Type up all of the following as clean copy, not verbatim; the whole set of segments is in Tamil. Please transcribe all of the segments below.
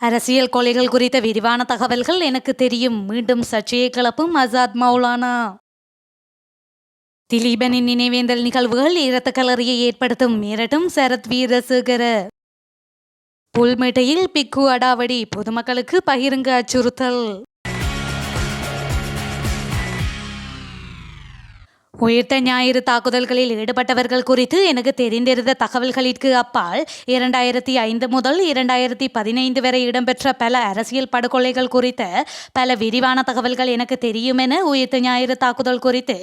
அரசியல் கொலைகள் குறித்த விரிவான தகவல்கள் எனக்கு தெரியும். மீண்டும் சர்ச்சையை கிளப்பும் ஆசாத் மௌலானா. திலீபனின் நினைவேந்தல் நிகழ்வுகள் இரத்த கலரியை ஏற்படுத்தும் மிரட்டும் சரத் வீரசேகர. புல்மேட்டையில் பிக்கு அடாவடி, பொதுமக்களுக்கு பகிரங்க அச்சுறுத்தல். உயிர்த்த ஞாயிறு தாக்குதல்களில் ஈடுபட்டவர்கள் குறித்து எனக்கு தெரிந்திருந்த தகவல்களிற்கு அப்பால் 2005 முதல் 2015 வரை இடம்பெற்ற பல அரசியல் படுகொலைகள் குறித்த பல விரிவான தகவல்கள் எனக்கு தெரியும் என உயிர்த்த ஞாயிறு தாக்குதல் குறித்து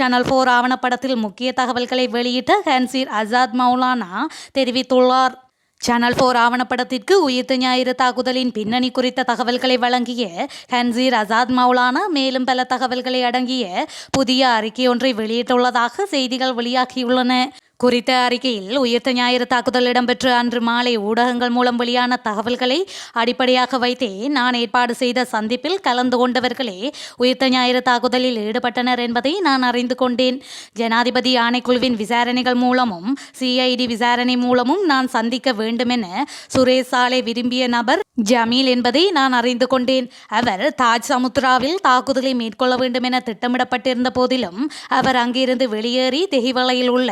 சேனல் 4 ஆவணப்படத்தில் முக்கிய தகவல்களை வெளியிட்ட ஹன்சீர் ஆசாத் மௌலானா தெரிவித்துள்ளார். சேனல் 4 ஆவணப்படத்திற்கு உயிர்த்த ஞாயிறு தாக்குதலின் பின்னணி குறித்த தகவல்களை வழங்கிய ஹன்சீர் ஆசாத் மௌலானா மேலும் பல தகவல்களை அடங்கிய புதிய அறிக்கை ஒன்றை வெளியிட்டுள்ளதாக செய்திகள் வெளியாகியுள்ளன. குறித்த அறிக்கையில் உயிர்த்த ஞாயிறு தாக்குதல் இடம்பெற்ற அன்று மாலை ஊடகங்கள் மூலம் வெளியான தகவல்களை அடிப்படையாக வைத்தே நான் ஏற்பாடு செய்த சந்திப்பில் கலந்து கொண்டவர்களே உயிர்த்த ஞாயிறு தாக்குதலில் ஈடுபட்டனர் என்பதை நான் அறிந்து கொண்டேன். ஜனாதிபதி ஆணைக்குழுவின் விசாரணைகள் மூலமும் சிஐடி விசாரணை மூலமும் நான் சந்திக்க வேண்டுமென சுரேஷ் சாலை விரும்பிய நபர் ஜமீல் என்பதை நான் அறிந்து கொண்டேன். அவர் தாஜ் சமுத்ராவில் தாக்குதலை மேற்கொள்ள வேண்டும் என திட்டமிடப்பட்டிருந்த போதிலும் அவர் அங்கிருந்து வெளியேறி தெஹிவளையில் உள்ள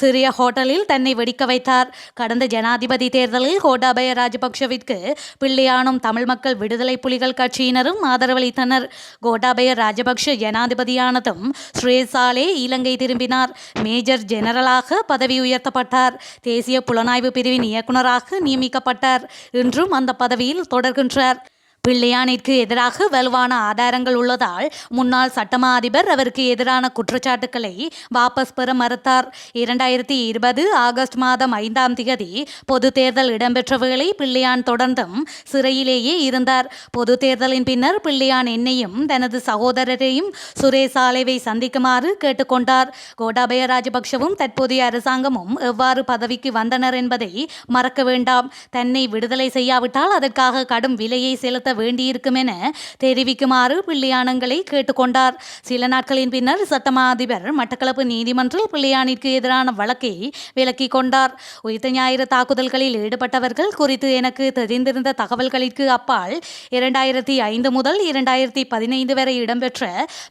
சிறிய ஹோட்டலில் தன்னை வெடிக்க வைத்தார். கடந்த ஜனாதிபதி தேர்தலில் கோட்டாபய ராஜபக்ஷவிற்கு பிள்ளையானும் தமிழ் மக்கள் விடுதலை புலிகள் கட்சியினரும் ஆதரவளித்தனர். கோட்டாபய ராஜபக்ஷ ஜனாதிபதியானதும் சுரேஷ் சாலே இலங்கை திரும்பினார். மேஜர் ஜெனரலாக பதவி உயர்த்தப்பட்டார். தேசிய புலனாய்வு பிரிவின் இயக்குநராக நியமிக்கப்பட்டார். இன்றும் அந்த பதவியில் தொடர்கின்றார். பிள்ளையானிற்கு எதிராக வலுவான ஆதாரங்கள் உள்ளதால் முன்னாள் சட்டமா அதிபர் அவருக்கு எதிரான குற்றச்சாட்டுக்களை வாபஸ் பெற மறுத்தார். 2020 ஆகஸ்ட் மாதம் 5ஆம் தேதி பொது தேர்தல் இடம்பெற்ற வேளை பிள்ளையான் தொடர்ந்தும் சிறையிலேயே இருந்தார். பொது தேர்தலின் பின்னர் பிள்ளையான் என்னையும் தனது சகோதரரையும் சுரேஷ் சாலேவை சந்திக்குமாறு கேட்டுக்கொண்டார். கோட்டாபய ராஜபக்ஷவும் தற்போதைய அரசாங்கமும் எவ்வாறு பதவிக்கு வந்தனர் என்பதை மறக்க வேண்டாம். தன்னை விடுதலை செய்யாவிட்டால் அதற்காக கடும் விலையை செலுத்த வேண்டியிருக்கும் என தெரிவிக்குமாறு பிள்ளையானங்களை கேட்டுக்கொண்டார். சில நாட்களின் பின்னர் சட்டமா அதிபர் மட்டக்களப்பு நீதிமன்றில் பிள்ளையானிற்கு எதிரான வழக்கை விலக்கிக் கொண்டார். உயிர்த்த ஞாயிறு தாக்குதல்களில் ஈடுபட்டவர்கள் குறித்து எனக்கு தெரிந்திருந்த தகவல்களிற்கு அப்பால் 2005 முதல் 2015 வரை இடம்பெற்ற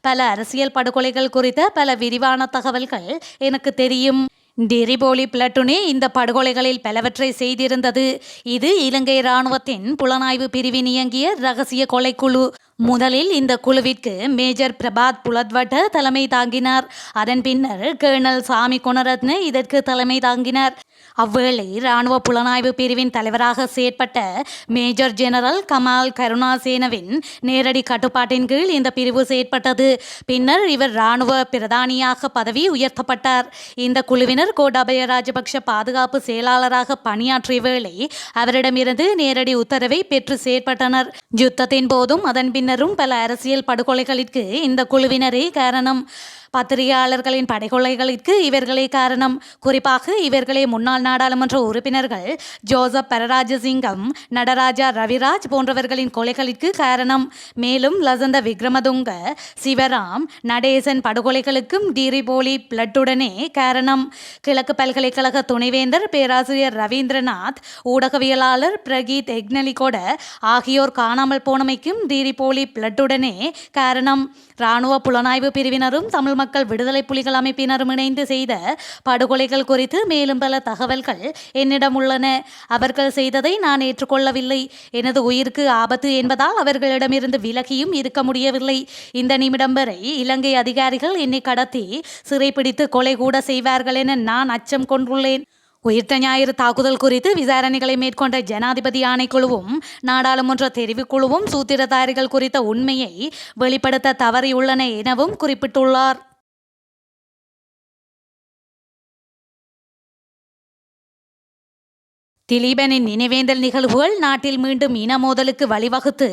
பல அரசியல் படுகொலைகள் குறித்த பல விரிவான தகவல்கள் எனக்கு தெரியும். டிரிபோலி பிளட்டுனே இந்த படுகொலைகளில் பலவற்றை செய்திருந்தது. இது இலங்கை இராணுவத்தின் புலனாய்வு பிரிவின் இயங்கிய இரகசிய கொலைக்குழு. முதலில் இந்த குழுவிற்கு மேஜர் பிரபாத் புலத்வட்ட தலைமை தாங்கினார். அதன் பின்னர் கேர்னல் சாமி குணரத்ன இதற்கு தலைமை தாங்கினார். அவ்வேளை இராணுவ புலனாய்வு பிரிவின் தலைவராக செயற்பட்ட மேஜர் ஜெனரல் கமால் கருணாசேனவின் நேரடி கட்டுப்பாட்டின் கீழ் இந்த பிரிவு செயற்பட்டது. பின்னர் இவர் இராணுவ பிரதானியாக பதவி உயர்த்தப்பட்டார். இந்த குழுவினர் கோட்டாபய ராஜபக்ஷ பாதுகாப்பு செயலாளராக பணியாற்றிய வேளை அவரிடமிருந்து நேரடி உத்தரவை பெற்று செயற்பட்டனர். யுத்தத்தின் போதும் அதன் பின்னரும் பல அரசியல் படுகொலைகளிற்கு இந்த குழுவினரே காரணம். பத்திரிகையாளர்களின் படுகொலைகளுக்கு இவர்களே காரணம். குறிப்பாக இவர்களே முன்னாள் நாடாளுமன்ற உறுப்பினர்கள் ஜோசப் பரராஜசிங்கம், நடராஜா ரவிராஜ் போன்றவர்களின் கொலைகளுக்கு காரணம். மேலும் லசந்த விக்ரமதுங்க, சிவராம், நடேசன் படுகொலைகளுக்கும் டிரிபோலி பிளட்டுடனே காரணம். கிழக்கு பல்கலைக்கழக துணைவேந்தர் பேராசிரியர் ரவீந்திரநாத், ஊடகவியலாளர் பிரகீத் எக்னலிகோட ஆகியோர் காணாமல் போனமைக்கும் டிரிபோலி பிளட்டுடனே காரணம். இராணுவ புலனாய்வு பிரிவினரும் தமிழ் மக்கள் விடுதலை புலிகள் அமைப்பினரும் இணைந்து செய்த படுகொலைகள் குறித்து மேலும் பல தகவல்கள் என்னிடம் உள்ளன. அவர்கள் செய்ததை நான் ஏற்றுக்கொள்ளவில்லை. எனது உயிருக்கு ஆபத்து என்பதால் அவர்களிடமிருந்து விலகியும் இருக்க முடியவில்லை. இந்த நிமிடம் வரை இலங்கை அதிகாரிகள் என்னை கடத்தி சிறைப்பிடித்து கொலை கூட செய்வார்கள் என நான் அச்சம் கொண்டுள்ளேன். உயிர்த்த ஞாயிறு தாக்குதல் குறித்து விசாரணைகளை மேற்கொண்ட ஜனாதிபதி ஆணைக்குழுவும் நாடாளுமன்ற தெரிவுக்குழுவும் சூத்திரதாரிகள் குறித்த உண்மையை வெளிப்படுத்த தவறியுள்ளன எனவும் குறிப்பிட்டுள்ளார். திலீபனின் நினைவேந்தல் நிகழ்வுகள் நாட்டில் மீண்டும் இன மோதலுக்கு வழிவகுத்து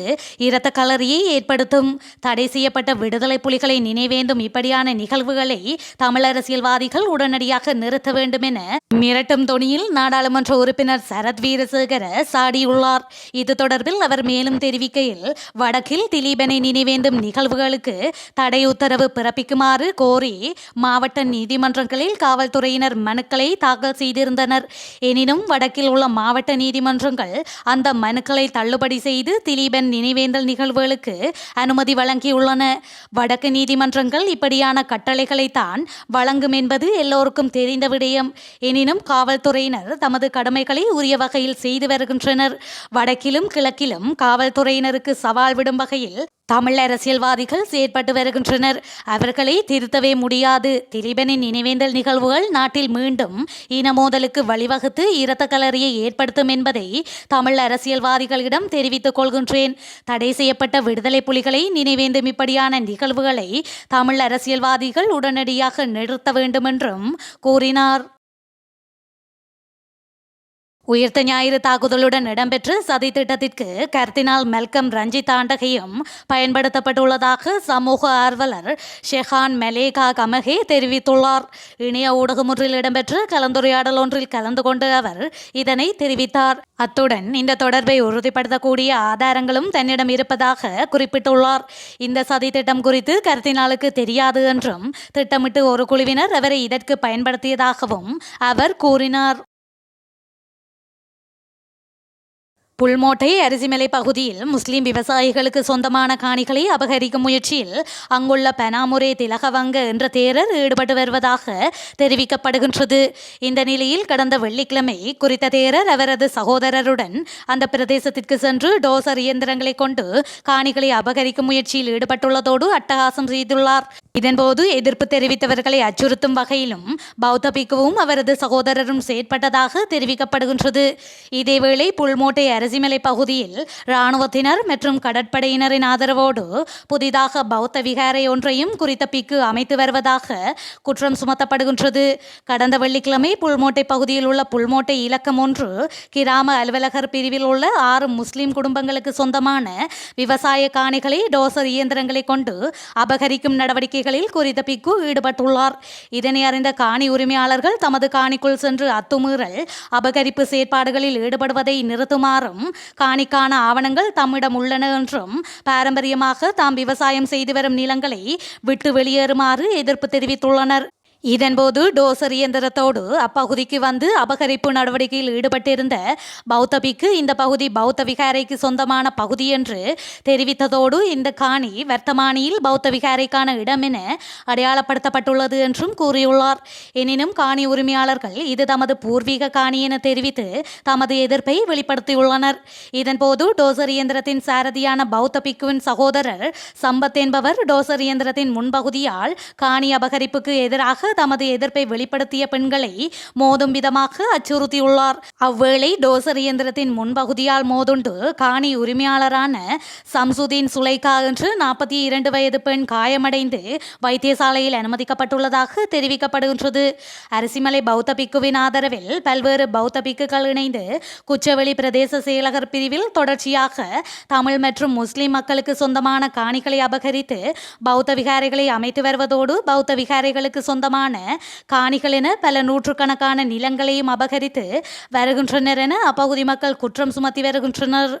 இரத்த கலரியை ஏற்படுத்தும். தடை செய்யப்பட்ட விடுதலை புலிகளை நினைவேந்தும் இப்படியான நிகழ்வுகளை தமிழ் அரசியல்வாதிகள் உடனடியாக நிறுத்த வேண்டும் என மிரட்டும் தொனியில் நாடாளுமன்ற உறுப்பினர் சரத் வீரசேகர சாடியுள்ளார். இது தொடர்பில் அவர் மேலும் தெரிவிக்கையில், வடக்கில் திலீபனை நினைவேந்தும் நிகழ்வுகளுக்கு தடை உத்தரவு பிறப்பிக்குமாறு கோரி மாவட்ட நீதிமன்றங்களில் காவல்துறையினர் மனுக்களை தாக்கல் செய்திருந்தனர். எனினும் வடக்கில் உள்ள மாவட்ட நீதிமன்றங்கள் அந்த மனுக்களை தள்ளுபடி செய்து திலீபன் நினைவேந்தல் நிகழ்வுகளுக்கு அனுமதி வழங்கியுள்ளன. வடக்கு நீதிமன்றங்கள் இப்படியான கட்டளைகளை தான் வழங்கும் என்பது எல்லோருக்கும் தெரிந்த விடயம். எனினும் காவல்துறையினர் தமது கடமைகளை உரிய வகையில் செய்து வருகின்றனர். வடக்கிலும் கிழக்கிலும் காவல்துறையினருக்கு சவால் விடும் வகையில் தமிழ் அரசியல்வாதிகள் செயற்பட்டு வருகின்றனர். அவர்களை திருத்தவே முடியாது. திலீபனின் நினைவேந்தல் நிகழ்வுகள் நாட்டில் மீண்டும் இன மோதலுக்கு வழிவகுத்து இரத்த கலரியை ஏற்படுத்தும் என்பதை தமிழ் அரசியல்வாதிகளிடம் தெரிவித்துக் கொள்கின்றேன். தடை செய்யப்பட்ட விடுதலை புலிகளை நினைவேந்தும் இப்படியான நிகழ்வுகளை தமிழ் அரசியல்வாதிகள் உடனடியாக நிறுத்த வேண்டும் என்றும் கூறினார். உயிர்த்த ஞாயிறு தாக்குதலுடன் இடம்பெற்ற சதி திட்டத்திற்கு கர்தினால் மெல்கம் ரஞ்சித் ஆண்டகையும் பயன்படுத்தப்பட்டுள்ளதாக சமூக ஆர்வலர் ஷெஹான் மெலேகா கமகே தெரிவித்துள்ளார். இணைய ஊடகம் ஒன்றில் இடம்பெற்ற கலந்துரையாடல் ஒன்றில் கலந்து கொண்டு அவர் இதனை தெரிவித்தார். அத்துடன் இந்த தொடர்பை உறுதிப்படுத்தக்கூடிய ஆதாரங்களும் தன்னிடம் இருப்பதாக குறிப்பிட்டுள்ளார். இந்த சதி திட்டம் குறித்து கர்தினாலுக்கு தெரியாது என்றும் திட்டமிட்டு ஒரு குழுவினர் அவரை இதற்கு பயன்படுத்தியதாகவும் அவர் கூறினார். புல்மோட்டை அரிசிமலை பகுதியில் முஸ்லிம் விவசாயிகளுக்கு சொந்தமான காணிகளை அபகரிக்கும் முயற்சியில் அங்குள்ள பெனாமுரே திலகவங்க என்ற தேரர் ஈடுபட்டு வருவதாக தெரிவிக்கப்படுகின்றது. இந்த நிலையில் கடந்த வெள்ளிக்கிழமை குறித்த தேரர் அவரது சகோதரருடன் அந்த பிரதேசத்திற்கு சென்று டோசர் இயந்திரங்களை கொண்டு காணிகளை அபகரிக்கும் முயற்சியில் ஈடுபட்டுள்ளதோடு அட்டகாசம் செய்துள்ளார். இதன்போது எதிர்ப்பு தெரிவித்தவர்களை அச்சுறுத்தும் வகையிலும் பௌத்த பிக்குவும் அவரது சகோதரரும் செயற்பட்டதாக தெரிவிக்கப்படுகின்றது. இதேவேளை புல்மோட்டை அரிசிமலை பகுதியில் இராணுவத்தினர் மற்றும் கடற்படையினரின் ஆதரவோடு புதிதாக பௌத்த விகாரை ஒன்றையும் குறித்த பிக்கு அமைத்து வருவதாக குற்றம் சுமத்தப்படுகின்றது. கடந்த வெள்ளிக்கிழமை புல்மோட்டை பகுதியில் உள்ள புல்மோட்டை இலக்கம் 1 கிராம அலுவலகர் பிரிவில் உள்ள 6 முஸ்லிம் குடும்பங்களுக்கு சொந்தமான விவசாய காணிகளை டோசர் இயந்திரங்களை கொண்டு அபகரிக்கும் நடவடிக்கைகளில் குறித்த பிக்கு ஈடுபட்டுள்ளார். இதனை அறிந்த காணி உரிமையாளர்கள் தமது காணிக்குள் சென்று அத்துமீறல் அபகரிப்பு செயற்பாடுகளில் ஈடுபடுவதை நிறுத்துமாறும் காணிக்கான ஆவணங்கள் தம்மிடம் உள்ளன என்றும் பாரம்பரியமாக தாம் விவசாயம் செய்து வரும் நிலங்களை விட்டு வெளியேறுமாறு எதிர்ப்பு தெரிவித்துள்ளனர். இதன்போது டோசர் இயந்திரத்தோடு அப்பகுதிக்கு வந்து அபகரிப்பு நடவடிக்கையில் ஈடுபட்டிருந்த பௌத்த பிக்கு இந்த பகுதி பௌத்த விகாரைக்கு சொந்தமான பகுதி என்று தெரிவித்ததோடு இந்த காணி வர்த்தமானியில் பௌத்த விகாரைக்கான இடம் என அடையாளப்படுத்தப்பட்டுள்ளது என்றும் கூறியுள்ளார். எனினும் காணி உரிமையாளர்கள் இது தமது பூர்வீக காணி என தெரிவித்து தமது எதிர்ப்பை வெளிப்படுத்தியுள்ளனர். இதன்போது டோசர் இயந்திரத்தின் சாரதியான பௌத்த பிக்குவின் சகோதரர் சம்பத் என்பவர் டோசர் இயந்திரத்தின் முன்பகுதியால் காணி அபகரிப்புக்கு எதிராக தமது எதிர்ப்பை வெளிப்படுத்திய பெண்களை மோதும் விதமாக அச்சுறுத்தியுள்ளார். அவ்வேளை டோசர் இயந்திரத்தின் முன்பகுதியால் மோதுண்டு காணி உரிமையாளரான சம்சுதீன் சுலைகா என்று 42 வயது பெண் காயமடைந்து வைத்தியசாலையில் அனுமதிக்கப்பட்டுள்ளதாக தெரிவிக்கப்படுகின்றது. அரிசிமலை பௌத்த பிக்குவின் ஆதரவில் பல்வேறு பௌத்த பிக்குகள் இணைந்து குச்சவெளி பிரதேச செயலகர் பிரிவில் தொடர்ச்சியாக தமிழ் மற்றும் முஸ்லிம் மக்களுக்கு சொந்தமான காணிகளை அபகரித்து பௌத்த விகாரைகளை அமைத்து வருவதோடு பௌத்த விகாரைகளுக்கு சொந்தமான காணிகள் என பல நூற்றுக்கணக்கான நிலங்களையும் அபகரித்து வருகின்றனர் என அப்பகுதி மக்கள் குற்றம் சுமத்தி வருகின்றனர்.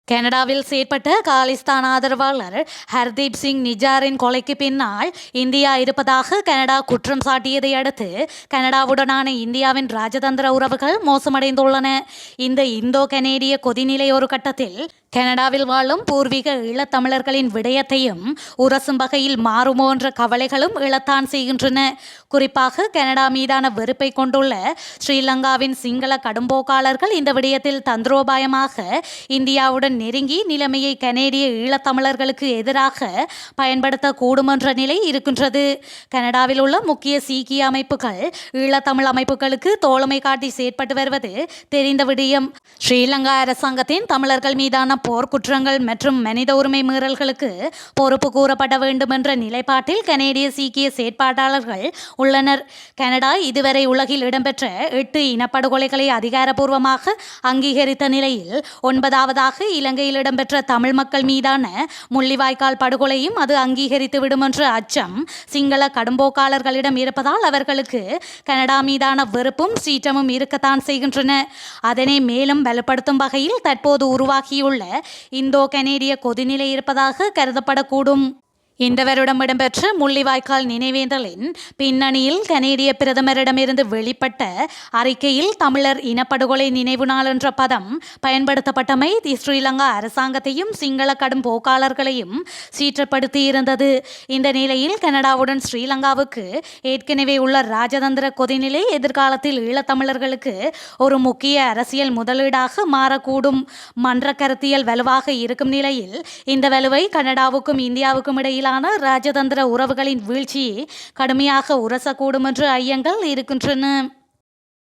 கனடாவில் செயற்பட்ட காலிஸ்தான் ஆதரவாளர் ஹர்தீப் சிங் நிஜாரின் கொலைக்கு பின்னால் இந்தியா இருப்பதாக கனடா குற்றம் சாட்டியதை அடுத்து கனடாவுடனான இந்தியாவின் ராஜதந்திர உறவுகள் மோசமடைந்துள்ளன. இந்த இந்தோ கனேடிய கொதிநிலை ஒரு கட்டத்தில் கனடாவில் வாழும் பூர்வீக ஈழத்தமிழர்களின் விடயத்தையும் உரசும் வகையில் மாறுமோ என்ற கவலைகளும் இழத்தான் செய்கின்றன. குறிப்பாக கனடா மீதான வெறுப்பை கொண்டுள்ள ஸ்ரீலங்காவின் சிங்கள கடும்போக்காளர்கள் இந்த விடயத்தில் தந்திரோபாயமாக இந்தியாவுடன் நெருங்கி நிலைமையை கனேடிய ஈழத்தமிழர்களுக்கு எதிராக பயன்படுத்தக்கூடும் என்ற நிலை இருக்கின்றது. கனடாவில் உள்ள முக்கிய சீக்கிய அமைப்புகள் ஈழத்தமிழ் அமைப்புகளுக்கு தோழமை காட்டி செயற்பட்டு வருவது தெரிந்த விடயம். ஸ்ரீலங்கா அரசாங்கத்தின் தமிழர்கள் மீதான போர்க்குற்றங்கள் மற்றும் மனித உரிமை மீறல்களுக்கு பொறுப்பு கூறப்பட வேண்டும் என்ற நிலைப்பாட்டில் கனேடிய சீக்கிய செயற்பாட்டாளர்கள் உள்ளனர். கனடா இதுவரை உலகில் இடம்பெற்ற 8 இனப்படுகொலைகளை அதிகாரப்பூர்வமாக அங்கீகரித்த நிலையில் 9வதாக இலங்கையில் இடம்பெற்ற தமிழ் மக்கள் மீதான முள்ளிவாய்க்கால் படுகொலையும் அது அங்கீகரித்து விடும் என்ற அச்சம் சிங்கள கடும்போக்காளர்களிடம் இருப்பதால் அவர்களுக்கு கனடா மீதான வெறுப்பும் சீற்றமும் இருக்கத்தான் செய்கின்றன. அதனை மேலும் பலப்படுத்தும் வகையில் தற்போது உருவாகியுள்ள இந்தோ கனேடிய கொதிநிலை இருப்பதாக கருதப்படக்கூடும். இந்த வருடம் இடம்பெற்ற முள்ளிவாய்க்கால் நினைவேந்தலின் பின்னணியில் கனேடிய பிரதமரிடமிருந்து வெளிப்பட்ட அறிக்கையில் தமிழர் இனப்படுகொலை நினைவு நாள் என்ற பதம் பயன்படுத்தப்பட்டமை ஸ்ரீலங்கா அரசாங்கத்தையும் சிங்கள கடும் போக்காளர்களையும் சீற்றப்படுத்தியிருந்தது. இந்த நிலையில் கனடாவுடன் ஸ்ரீலங்காவுக்கு ஏற்கனவே உள்ள ராஜதந்திர கொதிநிலை எதிர்காலத்தில் ஈழத்தமிழர்களுக்கு ஒரு முக்கிய அரசியல் முதலீடாக மாறக்கூடும். மன்ற கருத்தியல் வலுவாக இருக்கும் நிலையில் இந்த வலுவை கனடாவுக்கும் இந்தியாவுக்கும் இடையில் ராஜதந்திர உறவுகளின் வீழ்ச்சியை கடுமையாக உரசக்கூடும் என்று ஐயங்கள் இருக்கின்றன.